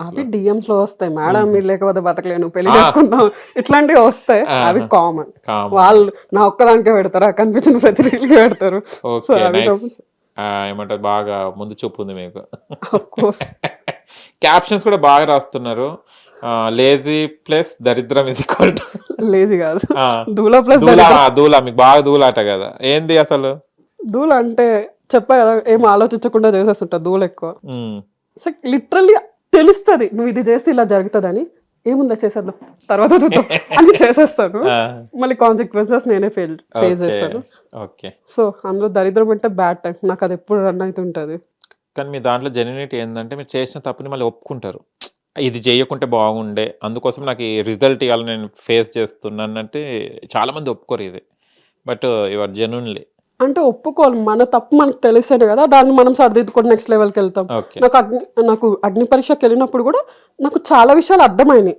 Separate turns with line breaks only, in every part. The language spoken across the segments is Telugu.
అవి డిఎమ్స్ లో వస్తాయి, మేడం
మ్మ్.
మీరు లేకపోతే బతకలేను, పెళ్లి
ఆ,
చేసుకుందాం, ఇట్లాంటివి వస్తాయి. అవి
ఆహా,
కామన్.
కామన్.
వాళ్ళు నా ఒక్కదానికే పెడతారు, కనిపించిన ప్రతి రీల్కి పెడతారు. సో
ఓకే,
అవి
నైస్. ఏమంటారు, బాగా ముందు చూపు ఉంది మీకు.
ఆఫ్ కోర్స్
క్యాప్షన్స్ కూడా బాగా రాస్తున్నారు. లేజీ ప్లస్ దరిద్రం ఇస్ ఈక్వల్ టు
లేజీ కాదు, దూల ప్లస్
దూల.
దరిద్రం.
దూల మీకు బాగా దూలాట కదా, ఏంది అసలు?
దూల అంటే చెప్పా కదా, ఏం ఆలోచించకుండా చేసేస్తుంటా దూల ఎక్కువ.
ఉమ్,
సో లిటరల్లీ తెలుస్తుంది నువ్వు ఇది చేస్తే ఇలా జరుగుతుందని, ఏముందా చేసేద్దాం తర్వాత చూద్దాం అని చేసేస్తాను.
ఆ,
మళ్ళీ కాన్సిక్వెన్సెస్ నేనే ఫేస్
ఓకే
చేస్తాను.
ఓకే.
సో అందులో దరిద్రం అంటే బ్యాడ్ టైం, నాకు అది ఎప్పుడు రన్ అవుతుంటుంది.
కానీ మీ దాంట్లో జెన్యునిటీ ఏంటంటే మీరు చేసిన తప్పుని మళ్ళీ ఒప్పుకుంటారు. ఇది చేయకుంటే బాగుండే, అందుకోసం నాకు ఈ రిజల్ట్ ఇవాళ నేను ఫేస్ చేస్తున్నాను అంటే చాలా మంది ఒప్పుకోరు ఇది. But your genuinely.
అంటే ఒప్పుకోవాలి, మన తప్పు మనకు తెలిసేది కదా, దాన్ని మనం సరిదిద్దుకొని నెక్స్ట్ లెవెల్కి వెళ్తాం.
ఓకే.
నాకు అగ్ని పరీక్షకి వెళ్ళినప్పుడు కూడా నాకు చాలా విషయాలు అర్థమైనాయి.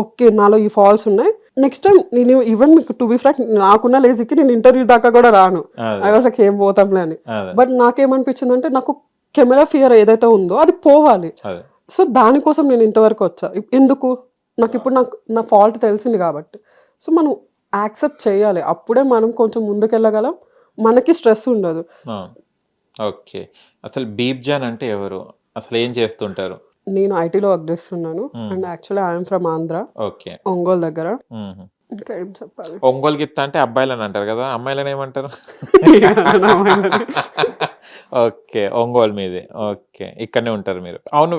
ఓకే నాలో ఈ ఫాల్స్ ఉన్నాయి, నెక్స్ట్ టైం నేను ఈవెన్ మీకు టు బి ఫ్రాంక్, నాకున్న లేజీకి నేను ఇంటర్వ్యూ దాకా కూడా రాను.
అదే
ఐ వాస్ లైక్ ఏం పోతాంలే అని.
అదే
బట్ నాకేమనిపించింది అంటే నాకు కెమెరా ఫియర్ ఏదైతే ఉందో అది పోవాలి.
అదే.
సో దానికోసం నేను ఇంతవరకు వచ్చా. ఎందుకు నాకు ఇప్పుడు నా ఫాల్ట్ తెలిసింది కాబట్టి. సో మనం యాక్సెప్ట్ చేయాలి, అప్పుడే మనం కొంచెం ముందుకెళ్ళగలం, మనకి స్ట్రెస్ ఉండదు.
ఓకే. అసలు బీప్ జాన్ అంటే ఎవరు, అసలు ఏం చేస్తుంటారు?
నేను ఐటీలో వర్క్ చేస్తున్నాను and actually I'm from Andhra,
okay.
Ongole దగ్గర. ఇంకా ఏం చెప్పాలి,
ఒంగోలు గిత్త అంటే అబ్బాయిలని అంటారు కదా, అమ్మాయిలని ఏమంటారు? ఓకే, ఒంగోలు మీది. ఓకే, ఇక్కడనే ఉంటారు మీరు. అవును,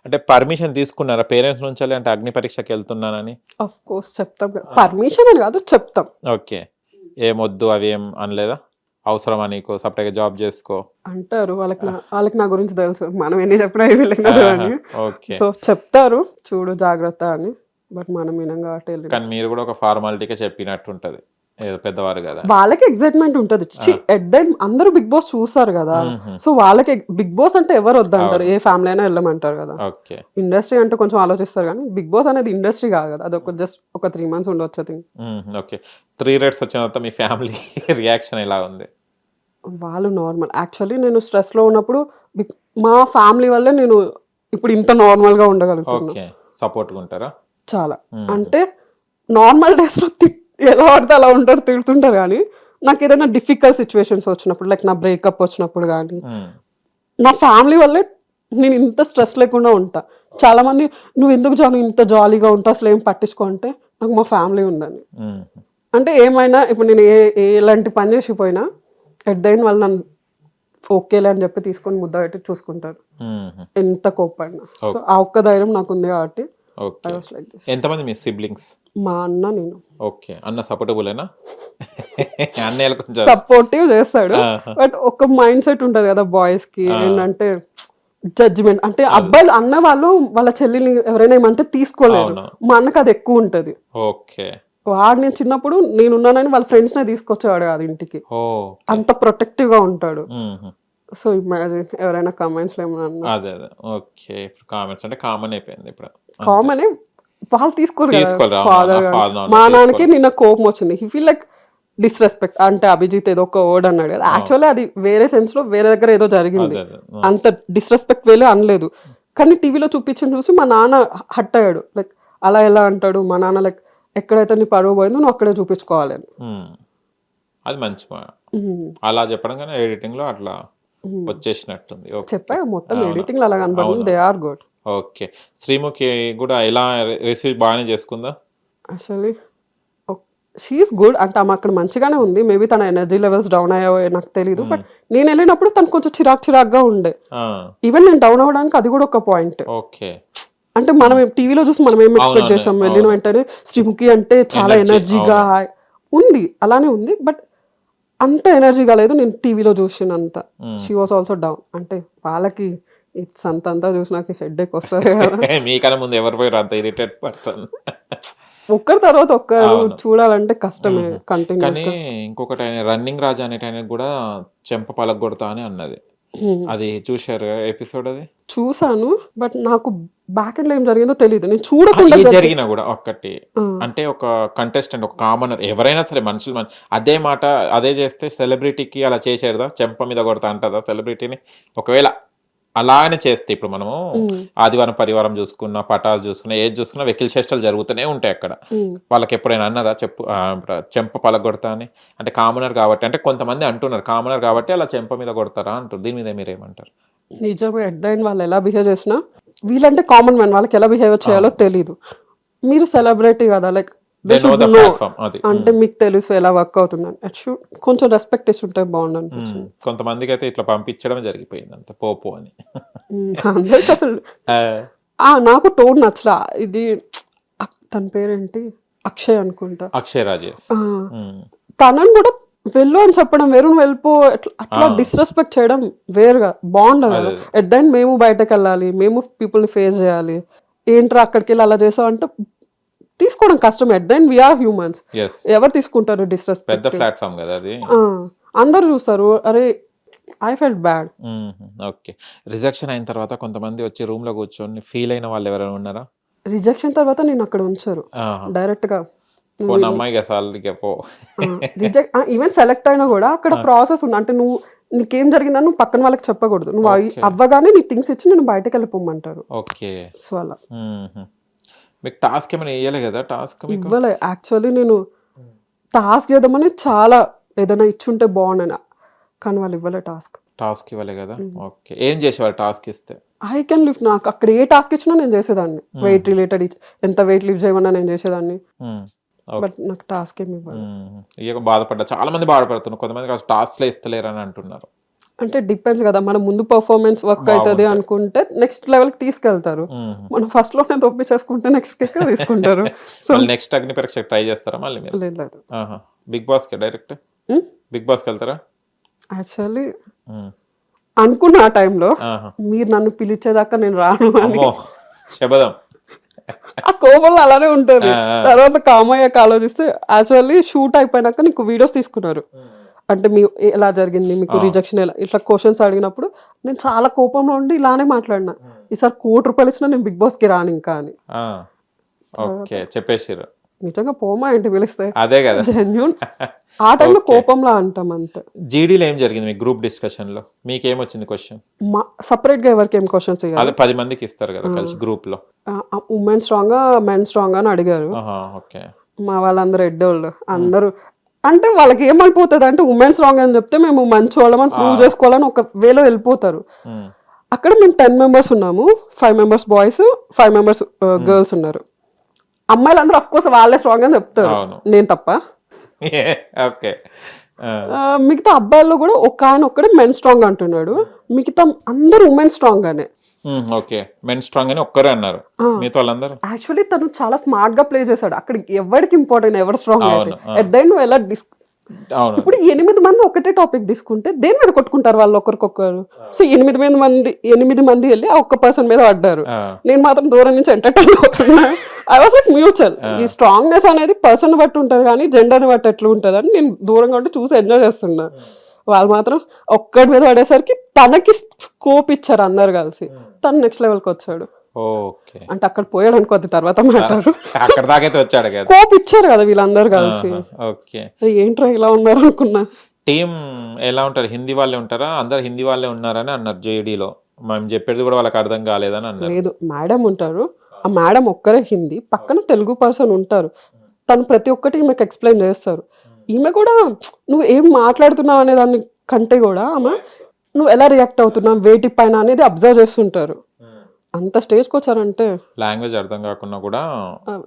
అంటే పర్మిషన్ తీసుకున్నారా పేరెంట్స్ నుంచి, అంటే అగ్ని పరీక్షకి వెళ్తున్నానని?
ఆఫ్ కోర్స్ చెప్తాం కదా, పర్మిషన్ అని కాదు చెప్తాం.
ఓకే, ఏమొద్దు అవి ఏం అనలేదా? అవసరమా నీకు, సపరేట్గా జాబ్ చేసుకో
అంటారు. వాళ్ళకి నా గురించి తెలుసు, మనం ఎన్ని చెప్పినా వీళ్ళకి అని.
ఓకే.
సో చెప్తారు చూడు జాగ్రత్త అని, బట్ మనం వినం కాబట్టి వెళ్ళి.
కానీ మీరు కూడా ఒక ఫార్మాలిటీగా చెప్పినట్టు ఉంటది, ఏదో పెద్దవారు కదా.
వాళ్ళకి ఎక్సైట్మెంట్ ఉంటుంది. ఎట్ ద ఎండ్ అందరూ బిగ్ బాస్ చూస్తారు కదా, సో వాళ్ళకి బిగ్ బాస్ అంటే ఎవరు వద్దంటారు, ఏ ఫ్యామిలీ అయినా వెళ్ళమంటారు కదా.
ఓకే.
ఇండస్ట్రీ అంటే కొంచెం ఆలోచిస్తారు, కానీ బిగ్ బాస్ అనేది ఇండస్ట్రీ కాదు కదా, అది జస్ట్ ఒక 3 months ఉండొచ్చు థింగ్.
ఓకే. 3 rates వచ్చిన తర్వాత మీ ఫ్యామిలీ రియాక్షన్ ఎలా ఉంది?
వాళ్ళు నార్మల్. యాక్చువల్లీ నేను స్ట్రెస్లో ఉన్నప్పుడు మా ఫ్యామిలీ వల్లే నేను ఇప్పుడు ఇంత నార్మల్గా ఉండగలుగుతున్నాను.
ఓకే, సపోర్ట్గా ఉంటారా?
చాలా. అంటే నార్మల్ డేస్లో ఎలా పడితే అలా ఉంటారు, తిడుతుంటారు, కానీ నాకు ఏదైనా డిఫికల్ట్ సిచ్యువేషన్స్ వచ్చినప్పుడు, లైక్ నా బ్రేకప్ వచ్చినప్పుడు కానీ, నా ఫ్యామిలీ వల్లే నేను ఇంత స్ట్రెస్ లేకుండా ఉంటా. చాలా మంది నువ్వు ఎందుకు ఇంత జాలీగా ఉంటావు, అసలు ఏం పట్టించుకో అంటే, నాకు మా ఫ్యామిలీ ఉందని. అంటే ఏమైనా ఇప్పుడు నేను ఎలాంటి పని చేసిపోయినా ఎట్ ద ఎండ్ వాళ్ళు నన్ను ఓకేలే అని చెప్పి తీసుకొని ముద్ద పెట్టి చూసుకుంటారు, ఎంత కోప్పడినా. సో ఆ ఒక్క ధైర్యం నాకు ఉంది కాబట్టి
okay.
I was like this.
ఎంతమంది మీ సిబ్లింగ్స్?
మా అన్న నేను.
ఓకే, అన్న సపోర్టబులేనా? అన్నయ్యలు కొంచెం
సపోర్టివ్ చేస్తాడు, బట్ ఒక మైండ్ సెట్ ఉంటది కదా బాయ్స్ కి, ఏంటంటే జడ్జిమెంట్. అంటే అబ్బాయిలు అన్న వాళ్ళు వాళ్ళ చెల్లిని ఎవరైనా ఏమంటే తీసుకోలేరు, మా అన్నకు అది ఎక్కువ ఉంటది.
ఓకే.
వాడు నేను చిన్నప్పుడు నేనున్నానని వాళ్ళ ఫ్రెండ్స్ నే తీసుకొచ్చేవాడు కాదు ఇంటికి, అంత ప్రొటెక్టివ్ గా ఉంటాడు. సో ఇమాజిన్ ఎవరైనా కామెంట్స్ లో ఏమన్నా.
అదే అదే. ఓకే, ఇప్పుడు కామెంట్స్ అంటే కామన్ అయిపోయింది ఇప్పుడు.
కామన్ వాళ్ళు తీసుకోరు
తీసుకోరా?
ఫాదర్. మా నాన్నకి నిన్న కోపం వచ్చింది, హీ ఫీల్ లైక్ డిస్రెస్పెక్ట్. అంటే అభిజిత్ ఏదో ఒక వర్డ్ అన్నాడు కదా, యాక్చువల్లీ అది వేరే సెన్స్ లో వేరే దగ్గర ఏదో జరిగింది, అంత డిస్రెస్పెక్ట్ వేలే అనలేదు. కానీ టీవీలో చూపించిన చూసి మా నాన్న హట్ అయ్యాడు, లైక్ అలా ఎలా అంటాడు మా నాన్న, లైక్ ఎక్కడైతే నీ పరువు పోయిందో నువ్వు అక్కడే చూపించుకోవాలి అని.
అది మంచి అలా చెప్పడం, కానీ ఎడిటింగ్ లో అట్లా వచ్చేసినట్టుంది.
చెప్పా మొత్తం ఎడిటింగ్ అలా కనపడింది, they are good.
Okay. Sreemukhi కూడా ఎలా రిసీవ్ బాగానే చేసుకుందా?
యాక్చువల్లీ షీఈస్ గుడ్, అంటే ఆమె అక్కడ మంచిగానే ఉంది. మేబీ తన ఎనర్జీ లెవెల్స్ డౌన్ అయ్యాయో నాకు తెలియదు, బట్ నేను వెళ్ళినప్పుడు తను కొంచెం చిరాగ్గా ఉండే. ఈవెన్ నేను డౌన్ అవ్వడానికి అది కూడా ఒక పాయింట్.
ఓకే.
అంటే మనం టీవీలో చూసి మనం ఏం ఎక్స్పెక్ట్ చేసాం, వెళ్ళిన వెంటనే శ్రీముఖి అంటే చాలా ఎనర్జీగా ఉంది, అలానే ఉంది, బట్ అంత ఎనర్జీగా లేదు నేను టీవీలో చూసినంత. She was also down. అంటే వాళ్ళకి సంతంతా చూసి నాకు హెడ్ ఎక్ వస్తుంది కదా.
మీకన్నా ముందు ఎవరు పోయారు అంత ఇరిటేట్ పడతాను.
ఒక్కరి తర్వాత ఒక్కరు చూడాలంటే కష్టమే కంటిన్యూ.
కానీ ఇంకొకటి ఆయన రన్నింగ్ రాజా అనేట ఆయన కూడా చెంప పలగొడతా అని అన్నది, అది చూశారు ఎపిసోడ్? అది చూసాను,
బట్ నాకు బ్యాక్ ఎండ్ లో ఏం జరిగిందో తెలియదు, నేను చూడకుండా.
జరిగినా కూడా ఒక్కటి అంటే ఒక కంటెస్టెంట్, ఒక కామనర్ ఎవరైనా సరే మనుషులు అదే మాట అదే చేస్తే సెలబ్రిటీకి అలా చేసేదా, చెంప మీద కొడతా అంటదా సెలబ్రిటీని? ఒకవేళ అలానే చేస్తే ఇప్పుడు మనము ఆదివారం పరివారం చూసుకున్నా, పటాలు చూసుకున్నా, ఏది చూసుకున్నా వెకిల్ చేష్టలు జరుగుతూనే ఉంటాయి అక్కడ. వాళ్ళకి ఎప్పుడైనా అన్నదా చెంప పలగొడతా అని? అంటే కామనర్ కాబట్టి, అంటే కొంతమంది అంటున్నారు కామనర్ కాబట్టి అలా చెంప మీద కొడతారా అంటారు. దీని మీద మీరేమంటారు?
నిజమే, ఎట్ ద ఎండ్ వాళ్ళు ఎలా బిహేవ్ చేసినా, వీళ్ళంటే కామన్ మ్యాన్, వాళ్ళకి ఎలా బిహేవ్ చేయాలో తెలీదు. మీరు సెలబ్రిటీ కదా, లైక్ అంటే మీకు తెలుసు ఎలా వర్క్ అవుతుందని, కొంచెం రెస్పెక్ట్ ఇస్తుంటే బాగుండు అనిపించింది.
కొంతమందికి అయితే ఇట్లా పంపించడం జరిగిపోయింది అంత పోపు అని.
అందరికి అసలు నాకు టోన్ నచ్చలా. ఇది తన పేరేంటి, అక్షయ్ అనుకుంటా,
అక్షయ్ రాజేష్.
తనని కూడా వెళ్ళు అని చెప్పడం వేరు, నువ్వు వెళ్ళిపో అట్లా డిస్రెస్పెక్ట్ చేయడం వేరుగా బాగుండదు కదా. ఎట్ ద ఎండ్ మేము బయటకు వెళ్ళాలి, మేము పీపుల్ని ఫేస్ చేయాలి. ఏంట్రా అక్కడికి వెళ్ళి అలా చేసావు అంటే తీసుకోవడం కష్టం. At the end we are humans, ఎవరు తీసుకుంటారు డిస్రెస్పెక్ట్?
పెద్ద ప్లాట్ఫామ్ కదా అది,
అందరు చూస్తారు. అరే I felt bad.
Okay, rejection అయిన తర్వాత కొంతమంది వచ్చి రూమ్ లో కూర్చొని ఫీల్ అయిన వాళ్ళు ఎవరైనా ఉన్నారా?
రిజెక్షన్ తర్వాత నేను అక్కడ ఉంచారు డైరెక్ట్ గా, ఈవెన్ సెలెక్ట్ అయినా కూడా అక్కడ ప్రాసెస్ ఉంది. అంటే నువ్వు నీకేం జరిగిందని నువ్వు పక్కన వాళ్ళకి చెప్పకూడదు. నువ్వు అవ్వగానే నీ థింగ్స్ ఇచ్చి నేను బయటకు వెళ్ళిపోమంటారు. సో అలా
మీకు టాస్క్ ఏమైనా ఇవ్వలే కదా? టాస్క్
ఇవ్వలే యాక్చువల్లీ. నేను టాస్క్ చేద్దామని చాలా ఏదైనా ఇచ్చుంటే బాగుండని, కానీ వాళ్ళు ఇవ్వలే
టాస్క్ ఇవ్వలే కదా. ఓకే, ఏం చేసేవాళ్ళు టాస్క్ ఇస్తే?
I can lift. నాకు అక్కడ ఏ టాస్క్ ఇచ్చినా నేను చేసేదాన్ని. వెయిట్ రిలేటెడ్ ఎంత వెయిట్ లిఫ్ట్ చేయమన్నా నేను చేసేదాన్ని. బట్ నాకు టాస్క్ ఏమి ఇవ్వాలి.
ఇక బాధపడ్డా, చాలా మంది బాధపడుతున్నారు. కొంతమంది టాస్క్ ఇస్తలేరు అని అంటున్నారు.
అంటే డిపెండ్స్ కదా, మన ముందు పర్ఫార్మెన్స్ వర్క్ అవుతుంది అనుకుంటే నెక్స్ట్ లెవెల్ కి తీసుకెళ్తారు. మనం ఫస్ట్ లోనే దొప్పి చేసుకుంటే నెక్స్ట్ ఎక్కడ తీసుకుంటారు.
సో నెక్స్ట్ అగ్ని పరీక్ష ట్రై చేస్తారా మళ్ళీ?
లేదు.
బిగ్ బాస్ కి డైరెక్ట్ బిగ్ బాస్ కి వెళ్తారా?
యాక్చువల్లీ అనుకున్నా ఆ టైంలో, మీరు నన్ను పిలిచేదాకా నేను రాను అని.
శబదం.
ఆ కోపంలో అలానే ఉంటుంది. తర్వాత కామయ్యకు ఆలోచిస్తే యాక్చువల్లీ షూట్ అయిపోయినాక నీకు వీడియోస్ తీసుకున్నారు. అంటే మీ ఎలా జరిగింది, మీకు రిజెక్షన్ ఎలా, ఇట్లా క్వశ్చన్స్ అడిగినప్పుడు నేను చాలా కోపంలో ఉండి ఇలానే మాట్లాడినా, ఈసారి ₹1,00,000 ఇచ్చినా నేను బిగ్ బాస్ కి రాను ఇంకా అని
చెప్పేసారు.
నిజంగా పోమా ఏంటి పిలిస్తే?
అదే కదా
జెన్యూన్. ఆ టైంలో కోపంలో అంటాం అంతే.
జీడీలో ఏం జరిగింది మీ గ్రూప్ డిస్కషన్ లో? మీకు ఏమొచ్చింది క్వశ్చన్?
సపరేట్ గా ఎవరికి ఏం క్వశ్చన్స్ ఇవ్వాలి?
10 మందికి ఇస్తారు కదా కలిసి గ్రూప్ లో.
ఉమెన్ స్ట్రాంగ్ మెన్ స్ట్రాంగ్ అని అడిగారు. మా వాళ్ళందరూ ఎడ్డోళ్ళు అందరూ. అంటే వాళ్ళకి ఏమైపోతుంది అంటే ఉమెన్ స్ట్రాంగ్ అని చెప్తే మేము మంచి వాళ్ళమని ప్రూవ్ చేసుకోవాలని ఒక వేలో వెళ్ళిపోతారు. అక్కడ మేము 10 members ఉన్నాము, 5 members బాయ్స్, 5 members గర్ల్స్ ఉన్నారు. అమ్మాయిలందరూ అఫ్ కోర్స్ వాళ్ళే స్ట్రాంగ్ అని చెప్తారు, నేను తప్ప. మిగతా అబ్బాయిల్లో కూడా ఒక ఆయన ఒక్కడే మెన్ స్ట్రాంగ్ అంటున్నాడు, మిగతా అందరూ ఉమెన్ స్ట్రాంగ్ అనే.
మెన్ స్ట్రాంగ్ అని ఒక్కరే అన్నారు, మిగతా వాళ్ళందరూ.
యాక్చువల్లీ తను చాలా స్మార్ట్ గా ప్లే చేశాడు. అక్కడ ఎవరికి ఇంపార్టెంట్ ఎవరు స్ట్రాంగ్ అయితే ఎట్ ద ఎండ్ నువ్వు ఎలా ఇప్పుడు 8 మంది ఒకటే టాపిక్ తీసుకుంటే దేని మీద కొట్టుకుంటారు వాళ్ళు ఒకరికొకరు. సో 8 మంది వెళ్ళి ఆ ఒక్క పర్సన్ మీద పడ్డారు. నేను మాత్రం దూరం నుంచి ఎంటర్టైన్ అవుతున్నా. I was like mutual. ఈ స్ట్రాంగ్నెస్ అనేది పర్సన్ బట్టి ఉంటుంది కానీ జెండర్ ని బట్టి ఎట్లా ఉంటుంది అని నేను దూరంగా ఉండి చూసి ఎంజాయ్ చేస్తున్నా. వాళ్ళు మాత్రం ఒక్కడి మీద పడేసరికి తనకి స్కోప్ ఇచ్చారు అందరు కలిసి. తను నెక్స్ట్ లెవెల్కి వచ్చాడు. అంటే అక్కడ పోయాడు అనుకోద్ది తర్వాత మాట్లాడు, స్కోప్ ఇచ్చారు కదా వీళ్ళందరూ కలిసి. ఏంట్రా ఇలా ఉన్నారు అనుకున్నా.
టీం ఎలా ఉంటారు? హిందీ వాళ్ళే ఉంటారా? అందరు హిందీ వాళ్ళే ఉన్నారని అన్నారు జేడీలో. మేము చెప్పేది కూడా వాళ్ళకి అర్థం కాలేదని అన్నారు.
లేదు, మేడం ఉంటారు. ఆ మేడం ఒక్కరే హిందీ, పక్కన తెలుగు పర్సన్ ఉంటారు. తను ప్రతి ఒక్కటి ఈమెకు ఎక్స్ప్లెయిన్ చేస్తారు. ఈమె కూడా నువ్వు ఏం మాట్లాడుతున్నావు అనే దాని కంటే కూడా ఆమె నువ్వు ఎలా రియాక్ట్ అవుతున్నావు వేటి పైన అనేది అబ్జర్వ్ చేస్తుంటారు. అంత స్టేజ్కి వచ్చారంటే
లాంగ్వేజ్ అర్థం కాకుండా కూడా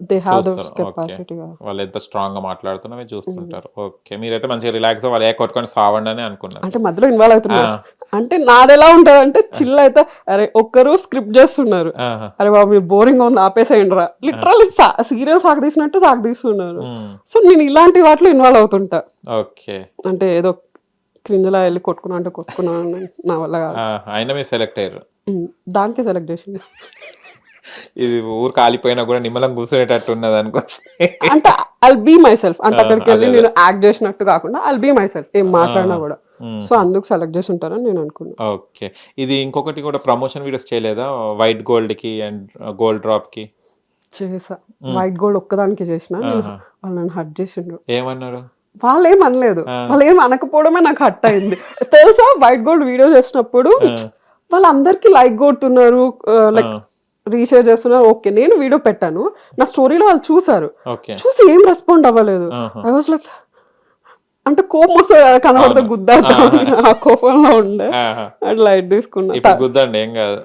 దే హావ్ దోస్ కెపాసిటీ.
వాళ్ళు ఎంత స్ట్రాంగ్ గా మాట్లాడుతున్నారో చూస్తుంటారు. ఓకే, మీరైతే మంచిగా రిలాక్స్ వాళ్ళు ఏ కొట్టుకొని సావండి అని అనుకున్నారు.
అంటే మధ్యలో ఇన్వాల్వ్ అవుతున్నారు. అంటే నాది ఎలా ఉంటుంది అంటే చిల్ అయితే, అరే ఒక్కరు స్క్రిప్ట్ చేస్తున్నారు, అరే బాబు మీరు బోరింగ్ ఉంది ఆపేసేయండి రా, లిటరల్లీ సీరియల్ సాగదీసినట్టు సాగదీస్తున్నారు. సో నేను ఇలాంటి వాటిలో ఇన్వాల్వ్ అవుతుంటా.
ఓకే,
అంటే ఏదో క్రింజలా వెళ్ళి కొట్టుకున్నా అంటే కొట్టుకున్నాను నా వల్ల కాదు.
అయినా మీరు సెలెక్ట్ అయ్యారు,
దానికి సెలెక్ట్ చేసింది.
ఇది ఊరు కాలిపోయినా కూడా నిమ్మలం కూర్చునేటట్టు ఉన్నది అనుకో.
అంటే ఐల్ బీ మై సెల్ఫ్. అంటే అక్కడికి వెళ్ళి నేను యాక్ట్ చేసినట్టు కాకుండా ఐల్ బీ మై సెల్ఫ్ ఏం మాట్లాడినా కూడా. సో అందుకు సెలెక్ట్ చేసి ఉంటారని నేను అనుకున్నాను.
ఓకే, ఇది ఇంకొకటి కూడా ప్రమోషన్ వీడియోస్ చేయలేదా? వైట్ గోల్డ్ కి అండ్ గోల్డ్ డ్రాప్ కి
చేసా. వైట్ గోల్డ్ ఒక్కదానికి చేసిన, వాళ్ళు నన్ను హర్ట్ చేసిండ్రు.
ఏమన్నారు?
వాళ్ళు ఏం అనలేదు, వాళ్ళు ఏం అనకపోవడమే నాకు హర్ట్ అయింది తెలుసా. వైట్ గోల్డ్ వీడియో చేసినప్పుడు వాళ్ళందరికీ లైక్ కొడుతున్నారు, లైక్ రీషేర్ చేస్తున్నారు. ఓకే, నేను వీడియో పెట్టాను, నా స్టోరీలో వాళ్ళు చూసారు,
ఓకే
చూసి ఏం రెస్పాండ్ అవ్వలేదు. ఐ వాజ్ లైక్, అంటే కోపం వస్తే కనబడితే గుద్దా, ఆ కోపంలో ఉండే అట్లా లైట్ తీసుకున్నా.
ఇప్పుడు గుద్దండి, ఏం కాదు.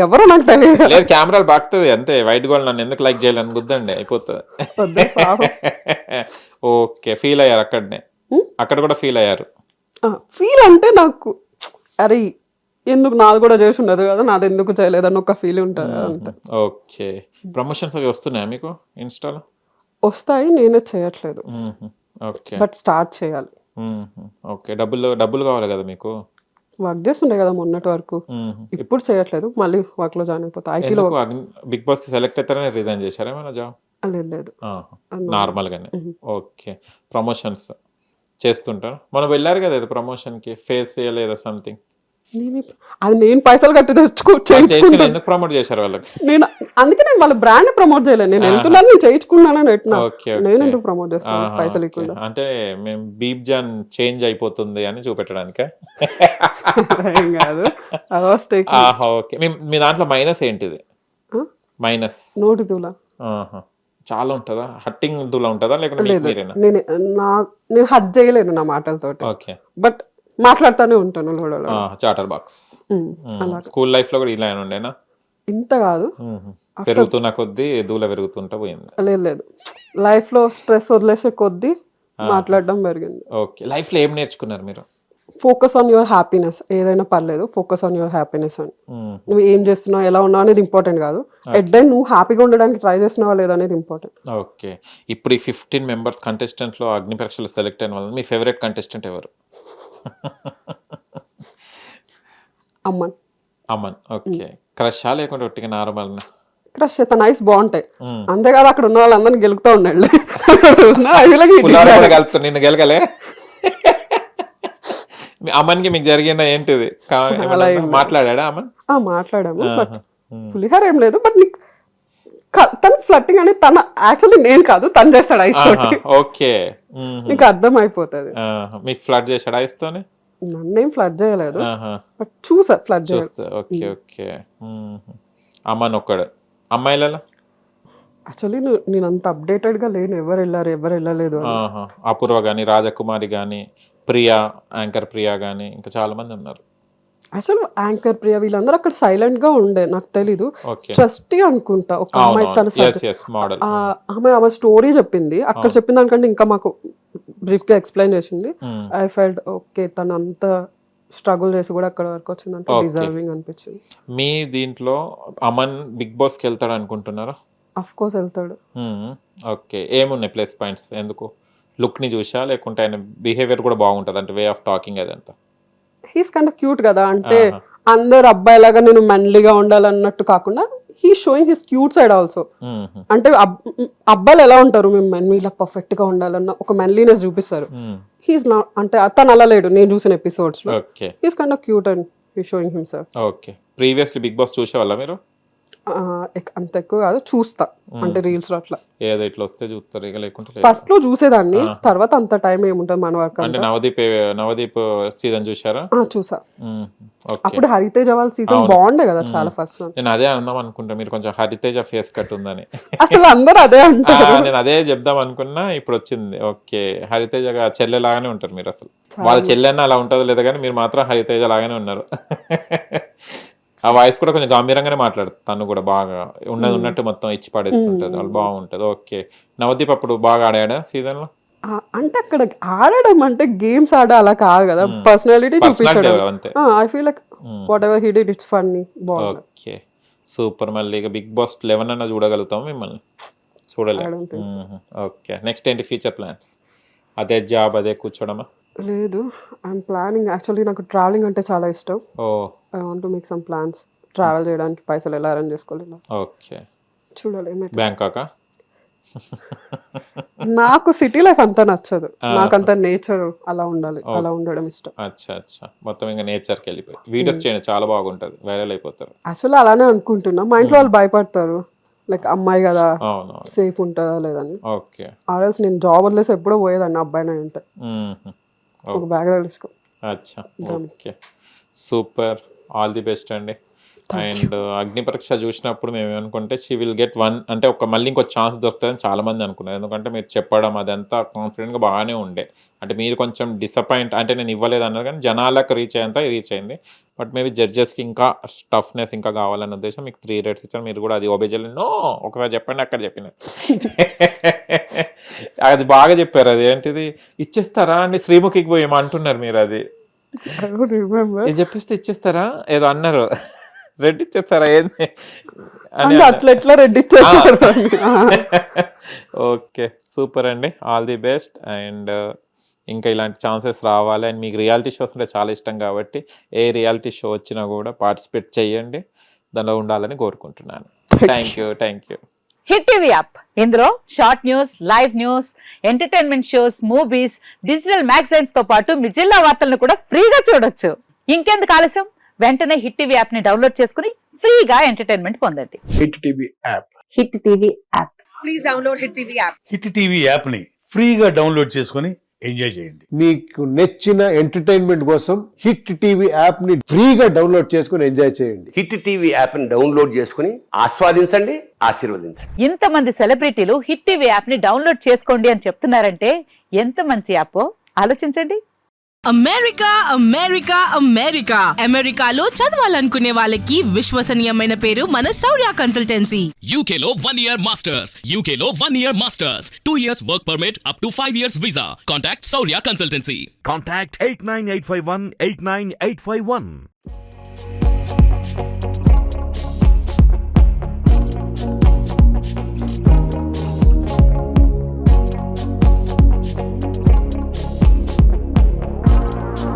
ఎవరో నాకు తెలియదు.
లేదు, కెమెరాలు బాగుతుంది అంతే. వైట్ గోల్డ్ నన్ను ఎందుకు లైక్ చేయాలని గుద్దండి, అయిపోతుంది. ఓకే, ఫీల్ అయ్యారు అక్కడనే, అక్కడ కూడా ఫీల్ అయ్యారు.
ఫీల్ అంటే నాకు అరే ఎందుకు నాది కూడా చేసి ఉండదు కదా, నాది ఎందుకు చేయలేదని ఒక ఫీల్ ఉంటుంది అంతే.
ఓకే, ప్రమోషన్స్ అవి వస్తున్నాయా మీకు ఇన్స్టాలో?
వస్తాయి, నేనే చేయట్లేదు.
ఓకే,
బట్ స్టార్ట్ చేయాలి.
ఓకే, డబ్బులు కావాలి కదా మీకు?
వర్క్ చేస్తుండే కదా మొన్నటి వరకు, ఇప్పుడు చేయట్లేదు. మళ్ళీ వర్క్ లో జాయిన్ అయిపోతా. ఐటీలో
బిగ్ బాస్ కి సెలెక్ట్ అవుతారని రిజైన్ చేశారా ఏమైనా జాబ్?
లేదు,
నార్మల్ గానే. ఓకే, ప్రమోషన్స్ చేస్తుంటారు. మనం వెళ్ళారు కదా ఏదో ప్రమోషన్ కి, ఫేస్ చేయలేదో సంథింగ్.
అది నేను పైసలు కట్టి
చేయించుకుంటాను. ఎందుకు ప్రమోట్ చేశారు వాళ్ళకి?
నేను అందుకే నేను వాళ్ళ బ్రాండ్ ప్రమోట్ చేయలేదు. నేను వెళ్తున్నాను, నేను చేయించుకున్నానని పెట్టినా. నేను ఎందుకు ప్రమోట్ చేస్తాను పైసలు ఇవ్వకుండా?
అంటే మేము బీప్ జాన్ చేంజ్ అయిపోతుంది అని చూపెట్టడానికా?
ఏం కాదు.
ఓకే, మీ దాంట్లో మైనస్ ఏంటిది? మైనస్
నోటి దూల
చాలా ఉంటుందా? హట్టింగ్ దూల ఉంటుందా లేకుంటే
నేను హట్ చేయలేను నా మాటలతోటి.
ఓకే,
బట్ మాట్లాడుతూనే ఉంటాను.
Chatter box. స్కూల్ లైఫ్ లో కూడా ఇలా ఉండేనా?
ఇంత కాదు,
పెరుగుతున్న కొద్దీ దూల పెరుగుతుంటా పోయింది.
లేదు, లైఫ్ లో స్ట్రెస్ వదిలేసే కొద్దీ మాట్లాడడం పెరిగింది.
ఓకే, లైఫ్ లో ఏం నేర్చుకున్నారు మీరు?
Focus on your happiness. ఏదైనా పర్లేదు, ఫోకస్ ఆన్ యువర్ హ్యాపీనెస్ అని. నువ్వు ఏం చేస్తున్నావు, ఎలా ఉన్నావు అనేది ఇంపార్టెంట్ కాదు. ఎట్ ద నువ్వు హ్యాపీగా ఉండడానికి ట్రై చేస్తున్నావా లేదా అనేది ఇంపార్టెంట్.
ఓకే, ఇప్పుడు ఈ 15 మెంబర్స్ కంటెస్టెంట్ లో అగ్ని పరీక్షలు సెలెక్ట్ అయిన వాళ్ళు మీ ఫేవరెట్ కంటెస్టెంట్ ఎవరు?
అమ్మన్.
ఓకే, క్రష్ లేకుంటే ఒట్టిగా నార్మల్?
క్రష్ తన ఐస్ బాగుంటాయి, అంతేకాదు అక్కడ ఉన్న వాళ్ళందరినీ గెలుపుతూ ఉండండి.
నిన్ను గెలగలే? అమన్కి మీకు జరిగిన ఏంటిది? మాట్లాడా అమన్?
మాట్లాడాము, బట్ పులిహార ఏం లేదు. బట్ నీకు తన ఫ్లట్టింగ్ అనేది తన యాక్చువల్లీ నేను కాదు, తను చేస్తాడు ఐస్ తోటి.
ఓకే,
నీకు అర్థం అయిపోతుంది.
మీకు ఫ్లడ్ చేశాడు ఐస్ తోనే?
నన్నేం ఫ్లడ్ చేయలేదు, బట్ చూసా ఫ్లడ్ చేస్తా.
ఓకే ఓకే, అమ్మన్ ఒక్కడు. అమ్మాయిలలో
యాక్చువల్లీ నేను అంత అప్డేటెడ్ గా లేను, ఎవరు వెళ్ళారు ఎవరు వెళ్ళలేదు.
అపూర్వ గాని, రాజకుమారి గాని, ప్రియా, యాంకర్ ప్రియా గాని, ఇంకా చాలా మంది ఉన్నారు.
అసలు యాంకర్ ప్రియా వీళ్ళందరూ అక్కడ సైలెంట్ గా ఉండే, నాకు తెలీదు. ట్రస్టీ అనుకుంటా ఒక అమ్మాయి, తన ఆమె స్టోరీ చెప్పింది. అక్కడ చెప్పిన దానికంటే ఇంకా మాకు బ్రీఫ్ గా ఎక్స్ప్లెయిన్ చేసింది. ఐ ఫెల్ట్ ఓకే, తను అంత స్ట్రగుల్ చేసి కూడా అక్కడ వరకు వచ్చిందంటే డిజర్వింగ్ అనిపించింది.
మీ దీంట్లో అమన్ బిగ్ బాస్ కి వెళ్తాడు అనుకుంటున్నారా?
అఫ్ కోర్స్ వెళ్తాడు.
ఓకే, ఏమున్నాయి ప్లస్ పాయింట్స్? ఎందుకు? లుక్ ని చూసా లేకుంటే ఆయన బిహేవియర్ కూడా బాగుంటది, అంటే వే ఆఫ్ టాకింగ్ అదంతా?
హీస్ కైండ్ ఆఫ్ క్యూట్ కదా, అంటే అందరు అబ్బాయిలాగా నేను మెన్లీగా ఉండాలన్నట్టు కాకుండా he showing his cute side also. అంటే అబ్బాయిలు ఎలా ఉంటారు, మేము మెన్ ఇలా పర్ఫెక్ట్ గా ఉండాలన్న ఒక మెన్లీనెస్ చూపిస్తారు. హీస్ నాట్, అంటే అతను అలా లేడు నేను చూసిన ఎపిసోడ్స్ లో. He's kind of cute and he showing himself.
Okay, previously big boss చూసేవాళ్ళ మీరు?
అంత ఎక్కువ కాదు, చూస్తా అంటే రీల్స్ లో అట్లా
ఏదో ఇట్లా వస్తే చూస్తారు, ఇక లేకుంటే
ఫస్ట్ లో చూసేదాన్ని. తర్వాత అంత టైం ఏముంటుంది మన వర్క్.
అంటే నవదీప్ సీజన్ చూసారా?
చూసా. అప్పుడు హరితేజ వాళ్ళ సీజన్ బాగుండే కదా చాలా. ఫస్ట్ లో
నేను అదే అందాం అనుకుంటా, మీరు కొంచెం హరితేజ ఫేస్ కట్ ఉందని.
అసలు అందరూ అదే అంటారు,
నేను అదే చెప్దాం అనుకున్నా, ఇప్పుడు వచ్చింది. ఓకే, హరితేజ చెల్లె లాగానే ఉంటారు మీరు. అసలు వాళ్ళ చెల్లెన్న అలా ఉంటుందో లేదా కానీ మీరు మాత్రం హరితేజ లాగానే ఉన్నారు. ఆ వాయిస్ కూడా కొంచెం గంభీరంగానే మాట్లాడుతుంది. తను కూడా బాగా ఉన్నది ఉన్నట్టు మొత్తం ఇచ్చి పడేస్తుంటది, వాళ్ళు బాగుంటది. ఓకే, నవదీప్ అప్పుడు బాగా ఆడాడా సీజన్ లో?
అంటే అక్కడ ఆడడం అంటే గేమ్స్ ఆడ అలా కాదు కదా, పర్సనాలిటీ చూపించడం. I feel like whatever he did it's funny, బాగుంది.
Okay, super. మళ్ళీ ఇక బిగ్ బాస్ 11 అన్న చూడగలుగుతాం మిమ్మల్ని? చూడలేదు. ఓకే, నెక్స్ట్ ఏంటి ఫ్యూచర్ ప్లాన్స్? అదే జాబ్, అదే కూర్చోడమా?
లేదు, ఐఎమ్ ప్లానింగ్. యాక్చువల్లీ నాకు ట్రావెలింగ్ అంటే చాలా ఇష్టం. I want to make some plans. Travel చేయడానికి పైసలు ఎలా అరేంజ్ చేసుకోవాలి.
ఓకే,
చూడాలి.
బ్యాంకాకా?
నాకు సిటీ లైఫ్ అంతా నచ్చదు, నాకు అంత నేచర్ అలా ఉండాలి, అలా ఉండడం ఇష్టం.
అచ్చా, మొత్తం ఇంకా నేచర్కి వెళ్ళిపోయి వీడియోస్ చేయండి, చాలా బాగుంటది, వైరల్ అయిపోతారు.
యాక్చువల్లీ అలానే అనుకుంటున్నా. మా ఇంట్లో వాళ్ళు భయపడతారు, లైక్ అమ్మాయి కదా సేఫ్ ఉంటుందా లేదని.
ఓకే,
ఆర్ఎల్స్ నేను జాబ్ వదిలేసి ఎప్పుడో పోయేదాన్ని అబ్బాయినా ఉంటే. ఒక బ్యాగ్ తగిలించుకో.
అచ్చా, okay, super. All the best అండి. అండ్ అగ్ని పరీక్ష చూసినప్పుడు మేము ఏమనుకుంటే షీ విల్ గెట్ 1 అంటే మళ్ళీ ఇంకో ఛాన్స్ దొరుకుతుందని చాలామంది అనుకున్నారు. ఎందుకంటే మీరు చెప్పడం అదంతా కాన్ఫిడెంట్గా బాగానే ఉండే. అంటే మీరు కొంచెం డిసప్పాయింట్ అంటే నేను ఇవ్వలేదు అన్నారు, కానీ జనాలకు రీచ్ అయింది. బట్ మేబీ జడ్జెస్కి ఇంకా టఫ్నెస్ ఇంకా కావాలన్న ఉద్దేశం మీకు 3 రేట్స్ ఇచ్చారు. మీరు కూడా అది ఓబే చేయలేదు. నో ఒకసారి చెప్పండి అక్కడ చెప్పిన అది బాగా చెప్పారు. అది ఏంటిది ఇచ్చేస్తారా అని శ్రీముఖికి పోయి ఏమో అంటున్నారు మీరు. అది ఇది చెప్పిస్తే ఇచ్చేస్తారా ఏదో అన్నారు. రెడ్ ఇచ్చేస్తారా ఏంది అని
అట్లా రెడ్ ఇచ్చేస్తారు.
ఓకే సూపర్ అండి, ఆల్ ది బెస్ట్. అండ్ ఇంకా ఇలాంటి ఛాన్సెస్ రావాలి. అండ్ మీకు రియాలిటీ షోస్ అంటే చాలా ఇష్టం కాబట్టి ఏ రియాలిటీ షో వచ్చినా కూడా పార్టిసిపేట్ చేయండి, దానిలో ఉండాలని కోరుకుంటున్నాను. Thank you.
Hit TV app, ఇందులో short news, live news, entertainment shows, movies, digital magazines తో పాటు మీ జిల్లా వార్తలను కూడా ఫ్రీగా చూడొచ్చు. ఇంకెందుకు ఆలస్యం, వెంటనే హిట్ టీవీ యాప్ ని డౌన్లోడ్ చేసుకుని ఫ్రీగా ఎంటర్టైన్మెంట్ పొందండి.
Hit TV app.
Hit TV app.
Please download hit TV app.
Hit TV app ని ఫ్రీగా డౌన్లోడ్ చేసుకొని ఎంజాయ్ చేయండి.
మీకు నచ్చిన ఎంటర్టైన్మెంట్ కోసం హిట్ టీవీ యాప్ ని ఫ్రీగా డౌన్లోడ్ చేసుకొని ఎంజాయ్ చేయండి.
హిట్ టీవీ యాప్ ని డౌన్లోడ్ చేసుకుని ఆస్వాదించండి, ఆశీర్వదించండి.
ఇంతమంది సెలబ్రిటీలు హిట్ టీవీ యాప్ ని డౌన్లోడ్ చేసుకోండి అని చెప్తున్నారంటే ఎంత మంచి యాప్ ఆలోచించండి.
అమెరికాలో చదవాలనుకునే వాళ్ళకి విశ్వసనీయమైన పేరు మన శౌర్య కన్సల్టెన్సీ.
UK లో 1 year masters, 2 years work permit up to 5 years visa. Contact Saurya Consultancy.
Contact 89851 89851.